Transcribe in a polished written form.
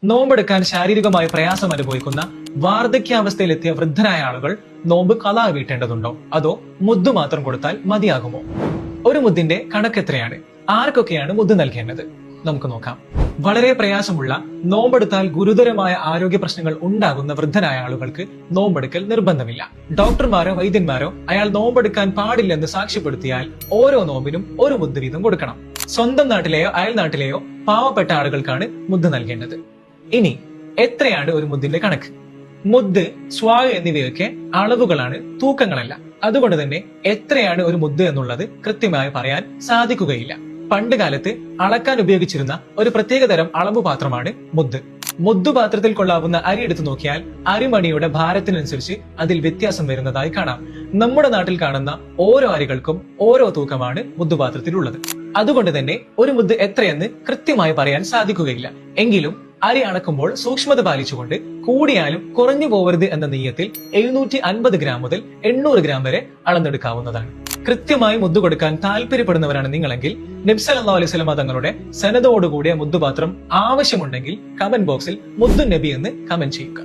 നോമ്പെടുക്കാൻ ശാരീരികമായ പ്രയാസം അനുഭവിക്കുന്ന വാർദ്ധക്യാവസ്ഥയിലെത്തിയ വൃദ്ധരായ ആളുകൾ നോമ്പ് ഖളാ വീട്ടേണ്ടതുണ്ടോ അതോ മുദ്ദ് മാത്രം കൊടുത്താൽ മതിയാകുമോ? ഒരു മുദ്ദിന്റെ കണക്ക് എത്രയാണ്? ആർക്കൊക്കെയാണ് മുദ്ദ് നൽകേണ്ടത്? നമുക്ക് നോക്കാം. വളരെ പ്രയാസമുള്ള, നോമ്പെടുത്താൽ ഗുരുതരമായ ആരോഗ്യ പ്രശ്നങ്ങൾ ഉണ്ടാകുന്ന വൃദ്ധരായ ആളുകൾക്ക് നോമ്പെടുക്കൽ നിർബന്ധമില്ല. ഡോക്ടർമാരോ വൈദ്യന്മാരോ അയാൾ നോമ്പെടുക്കാൻ പാടില്ലെന്ന് സാക്ഷ്യപ്പെടുത്തിയാൽ ഓരോ നോമ്പിനും ഒരു മുദ്ദ് വീതം കൊടുക്കണം. സ്വന്തം നാട്ടിലെയോ അയൽ നാട്ടിലെയോ പാവപ്പെട്ട ആളുകൾക്കാണ് മുദ്ദ് നൽകേണ്ടത്. ഇനി എത്രയാണ് ഒരു മുദ്ദിന്റെ കണക്ക്? മുദ്ദ്, സ്വാ എന്നിവയൊക്കെ അളവുകളാണ്, തൂക്കങ്ങളല്ല. അതുകൊണ്ട് തന്നെ എത്രയാണ് ഒരു മുദ്ദ് എന്നുള്ളത് കൃത്യമായി പറയാൻ സാധിക്കുകയില്ല. പണ്ട് കാലത്ത് അളക്കാൻ ഉപയോഗിച്ചിരുന്ന ഒരു പ്രത്യേകതരം അളവ് പാത്രമാണ് മുദ്ദ്. മുദ്ദു പാത്രത്തിൽ കൊള്ളാവുന്ന അരി എടുത്തു നോക്കിയാൽ അരിമണിയുടെ ഭാരത്തിനനുസരിച്ച് അതിൽ വ്യത്യാസം വരുന്നതായി കാണാം. നമ്മുടെ നാട്ടിൽ കാണുന്ന ഓരോ അരികൾക്കും ഓരോ തൂക്കമാണ് മുദ്ദുപാത്രത്തിലുള്ളത്. അതുകൊണ്ട് തന്നെ ഒരു മുദ്ദ് എത്രയെന്ന് കൃത്യമായി പറയാൻ സാധിക്കുകയില്ല. എങ്കിലും അരി അളക്കുമ്പോൾ സൂക്ഷ്മത പാലിച്ചുകൊണ്ട് കൂടിയാലും കുറഞ്ഞു പോവരുത് എന്ന നെയ്യത്തിൽ 750 ഗ്രാം മുതൽ 800 ഗ്രാം വരെ അളന്നെടുക്കാവുന്നതാണ്. കൃത്യമായി മുദ്ദു കൊടുക്കാൻ താല്പര്യപ്പെടുന്നവരാണ് നിങ്ങളെങ്കിൽ നബി സല്ലല്ലാഹു അലൈഹി വസല്ലം തങ്ങളുടെ സനദോടുകൂടിയ മുദ്ദുപാത്രം ആവശ്യമുണ്ടെങ്കിൽ കമന്റ് ബോക്സിൽ മുദ്ദു നബി എന്ന് കമന്റ് ചെയ്യുക.